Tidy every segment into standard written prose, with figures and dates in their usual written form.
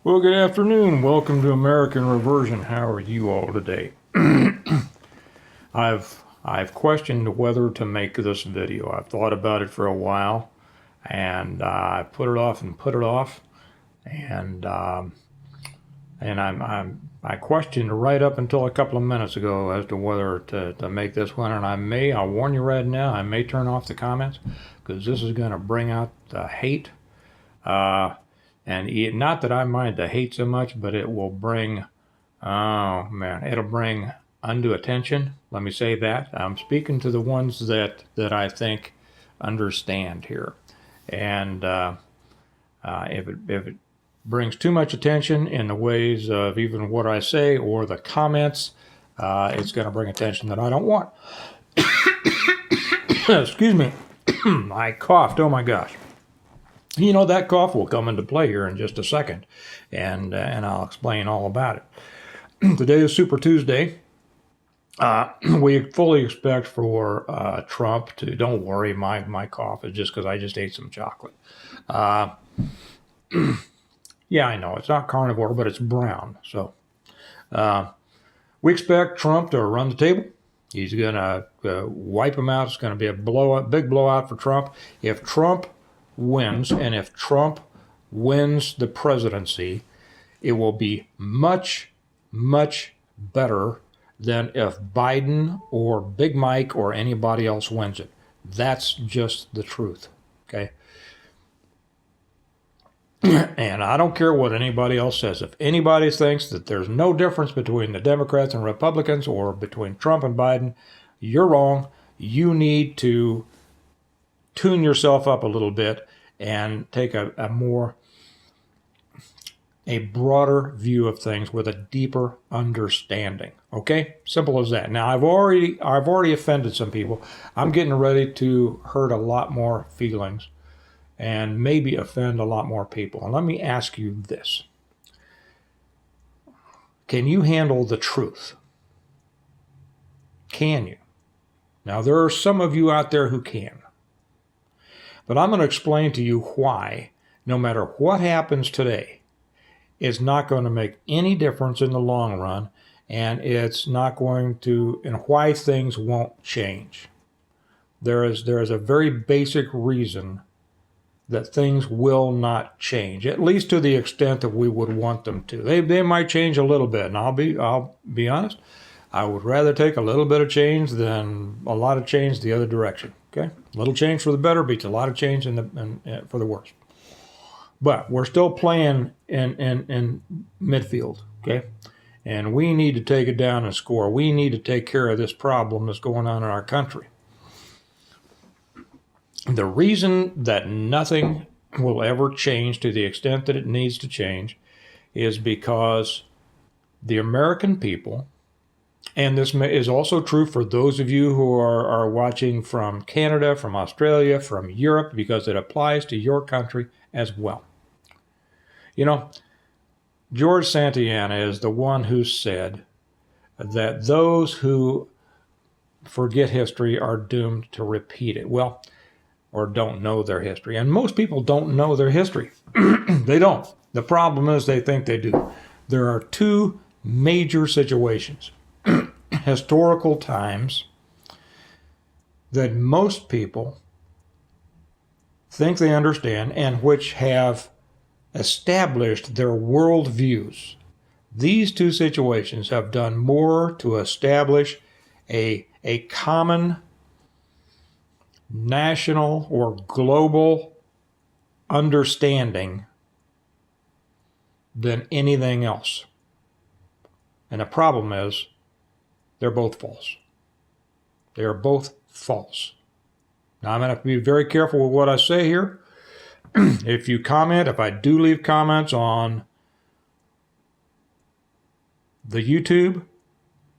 Well, good afternoon. Welcome to American Reversion. How are you all today? I've questioned whether to make this video. I've thought about it for a while, and I put it off and put it off, and I questioned right up until a couple of minutes ago as to whether to make this one, and I'll warn you right now, I may turn off the comments because this is going to bring out the hate. And not that I mind the hate so much, but it will bring, oh man, it'll bring undue attention. Let me say that. I'm speaking to the ones that I think understand here. And if it brings too much attention in the ways of even what I say or the comments, it's going to bring attention that I don't want. Excuse me. I coughed. Oh my gosh. You know, that cough will come into play here in just a second, and I'll explain all about it. Today is Super Tuesday. We fully expect for Trump to, don't worry, my cough is just because I just ate some chocolate. Yeah, I know, it's not carnivore, but it's brown. So we expect Trump to run the table. He's going to wipe him out. It's going to be a big blowout for Trump. If Trump wins, and if Trump wins the presidency, it will be much, much better than if Biden or Big Mike or anybody else wins it. That's just the truth, okay? And I don't care what anybody else says. If anybody thinks that there's no difference between the Democrats and Republicans or between Trump and Biden, you're wrong. You need to tune yourself up a little bit and take a broader view of things with a deeper understanding. Okay? Simple as that. Now, I've already offended some people. I'm getting ready to hurt a lot more feelings and maybe offend a lot more people. And let me ask you this. Can you handle the truth? Can you? Now, there are some of you out there who can. But I'm going to explain to you why, no matter what happens today, it's not going to make any difference in the long run, and it's not going to, and why things won't change. There is a very basic reason that things will not change, at least to the extent that we would want them to. They might change a little bit, and I'll be honest, I would rather take a little bit of change than a lot of change the other direction. Okay, a little change for the better beats a lot of change for the worse. But we're still playing in midfield. Okay, and we need to take it down and score. We need to take care of this problem that's going on in our country. The reason that nothing will ever change to the extent that it needs to change is because the American people, and this is also true for those of you who are watching from Canada, from Australia, from Europe, because it applies to your country as well. You know, George Santayana is the one who said that those who forget history are doomed to repeat it. Well, or don't know their history. And most people don't know their history. They don't. The problem is they think they do. There are two major situations, historical times, that most people think they understand and which have established their worldviews. These two situations have done more to establish a common national or global understanding than anything else. And the problem is, they're both false. They are both false. Now, I'm going to have to be very careful with what I say here. If I do leave comments on the YouTube,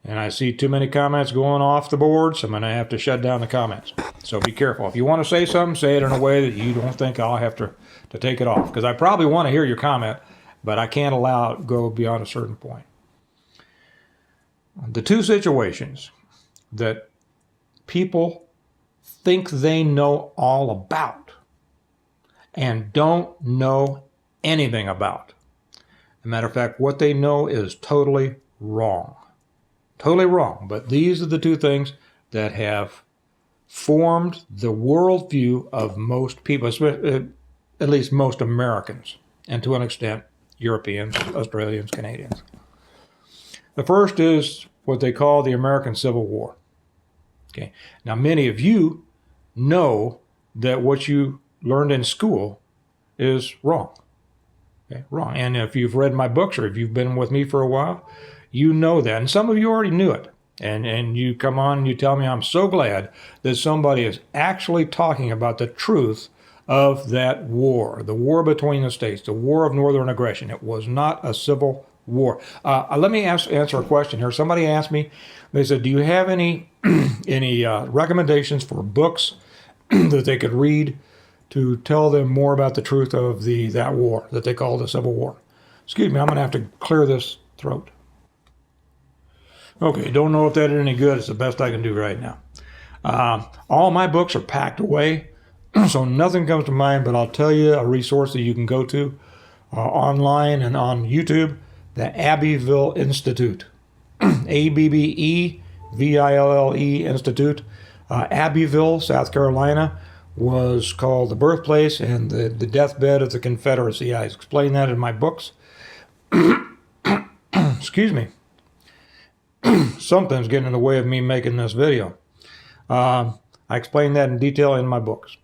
and I see too many comments going off the boards, I'm going to have to shut down the comments. So be careful. If you want to say something, say it in a way that you don't think I'll have to take it off. Because I probably want to hear your comment, but I can't allow it to go beyond a certain point. The two situations that people think they know all about and don't know anything about. As a matter of fact, what they know is totally wrong. Totally wrong. But these are the two things that have formed the worldview of most people, at least most Americans, and to an extent, Europeans, Australians, Canadians. The first is what they call the American Civil War. Okay. Now, many of you know that what you learned in school is wrong. Okay? Wrong. And if you've read my books or if you've been with me for a while, you know that. And some of you already knew it. And you come on and you tell me, I'm so glad that somebody is actually talking about the truth of that war, the war between the states, the war of northern aggression. It was not a civil war. Let me answer a question here. Somebody asked me, they said, do you have any recommendations for books that they could read to tell them more about the truth of that war that they call the Civil War? Excuse me, I'm going to have to clear this throat. Okay, don't know if that is any good. It's the best I can do right now. All my books are packed away, so nothing comes to mind, but I'll tell you a resource that you can go to online and on YouTube, the Abbeville Institute. Abbeville Institute. Abbeville, South Carolina, was called the birthplace and the deathbed of the Confederacy. I explain that in my books. Excuse me. Something's getting in the way of me making this video. I explain that in detail in my books.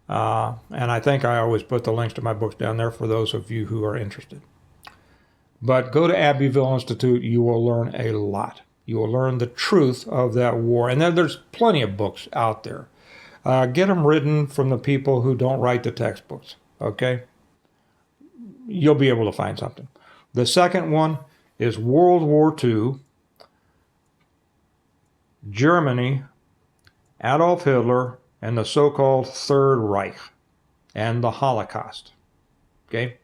And I think I always put the links to my books down there for those of you who are interested. But go to Abbeville Institute. You will learn a lot. You will learn the truth of that war. And then there's plenty of books out there. Get them written from the people who don't write the textbooks. Okay? You'll be able to find something. The second one is World War II. Germany, Adolf Hitler, and the so-called Third Reich, and the Holocaust. Okay?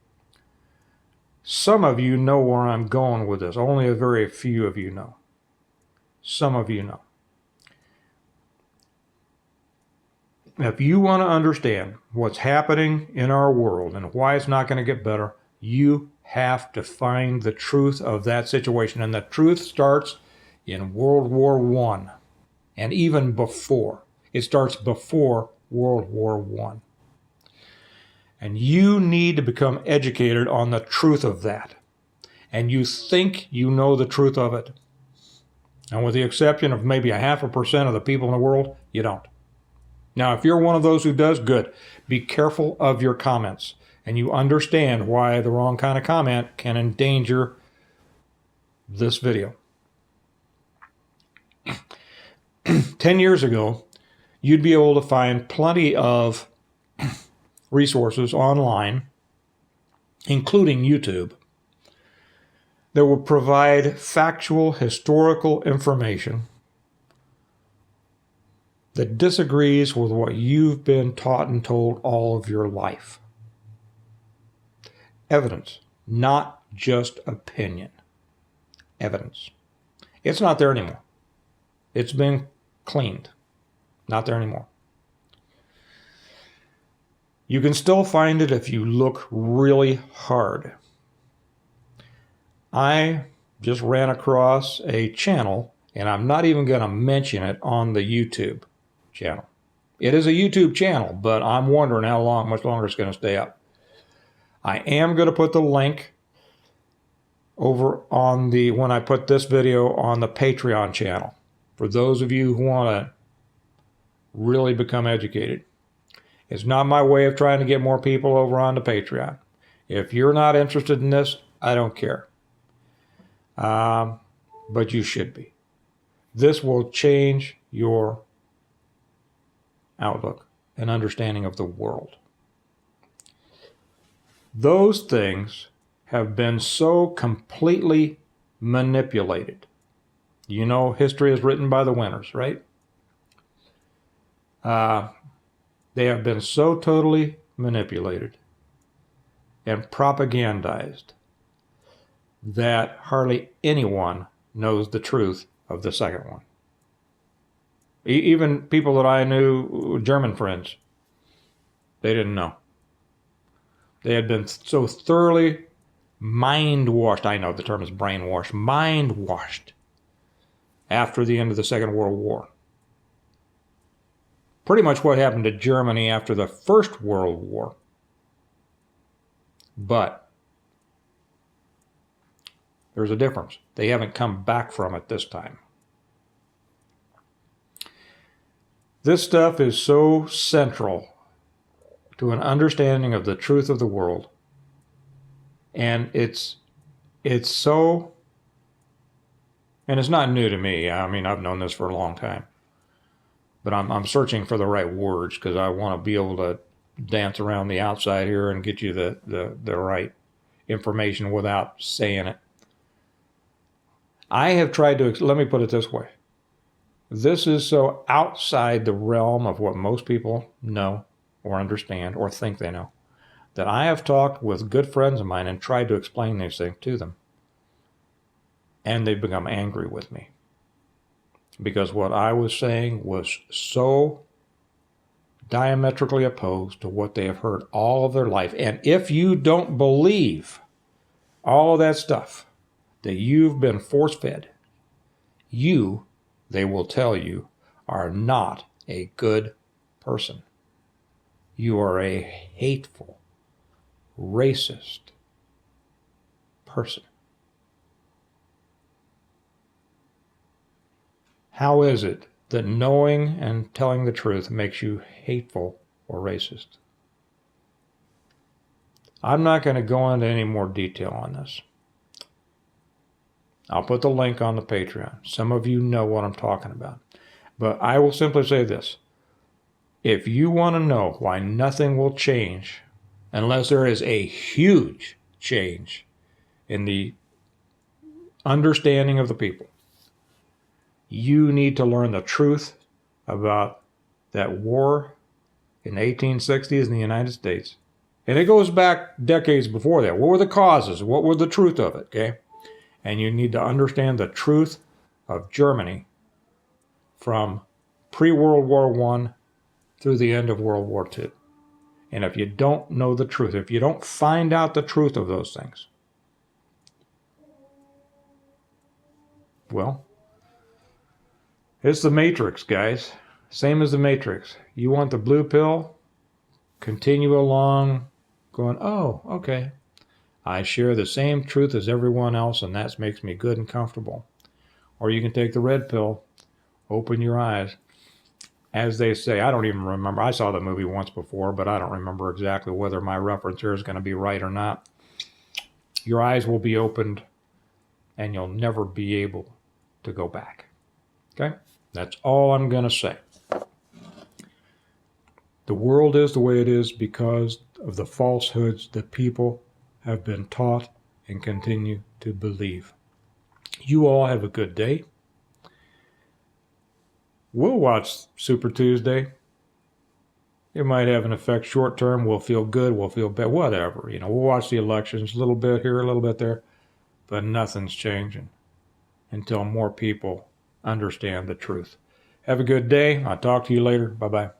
Some of you know where I'm going with this. Only a very few of you know. Some of you know. If you want to understand what's happening in our world and why it's not going to get better, you have to find the truth of that situation. And the truth starts in World War I, and even before. It starts before World War I. And you need to become educated on the truth of that. And you think you know the truth of it. And with the exception of maybe 0.5% of the people in the world, you don't. Now, if you're one of those who does, good. Be careful of your comments. And you understand why the wrong kind of comment can endanger this video. 10 years ago, you'd be able to find plenty of resources online, including YouTube, that will provide factual, historical information that disagrees with what you've been taught and told all of your life. Evidence, not just opinion. Evidence. It's not there anymore. It's been cleaned. Not there anymore. You can still find it if you look really hard. I just ran across a channel, and I'm not even going to mention it on the YouTube channel. It is a YouTube channel, but I'm wondering how much longer it's going to stay up. I am going to put the link over on when I put this video on the Patreon channel. For those of you who want to really become educated. It's not my way of trying to get more people over onto Patreon. If you're not interested in this, I don't care. But you should be. This will change your outlook and understanding of the world. Those things have been so completely manipulated. You know, history is written by the winners, right? They have been so totally manipulated and propagandized that hardly anyone knows the truth of the second one. Even people that I knew, German friends, they didn't know. They had been so thoroughly mind-washed. I know the term is brainwashed. Mind-washed after the end of the Second World War. Pretty much what happened to Germany after the First World War. But there's a difference. They haven't come back from it this time. This stuff is so central to an understanding of the truth of the world. And it's so, and it's not new to me. I mean, I've known this for a long time. But I'm searching for the right words because I want to be able to dance around the outside here and get you the right information without saying it. I have tried to, let me put it this way. This is so outside the realm of what most people know or understand or think they know, that I have talked with good friends of mine and tried to explain these things to them. And they've become angry with me. Because what I was saying was so diametrically opposed to what they have heard all of their life. And if you don't believe all of that stuff that you've been force-fed, you, they will tell you, are not a good person. You are a hateful, racist person. How is it that knowing and telling the truth makes you hateful or racist? I'm not going to go into any more detail on this. I'll put the link on the Patreon. Some of you know what I'm talking about. But I will simply say this. If you want to know why nothing will change unless there is a huge change in the understanding of the people, you need to learn the truth about that war in the 1860s in the United States. And it goes back decades before that. What were the causes? What were the truth of it? Okay? And you need to understand the truth of Germany from pre-World War I through the end of World War II. And if you don't know the truth, if you don't find out the truth of those things, well, it's the Matrix, guys. Same as the Matrix. You want the blue pill? Continue along going, oh, okay. I share the same truth as everyone else, and that makes me good and comfortable. Or you can take the red pill, open your eyes. As they say, I don't even remember. I saw the movie once before, but I don't remember exactly whether my reference here is going to be right or not. Your eyes will be opened, and you'll never be able to go back. Okay? That's all I'm going to say. The world is the way it is because of the falsehoods that people have been taught and continue to believe. You all have a good day. We'll watch Super Tuesday. It might have an effect short term. We'll feel good. We'll feel bad. Whatever. We'll watch the elections a little bit here, a little bit there. But nothing's changing until more people understand the truth. Have a good day. I'll talk to you later. Bye-bye.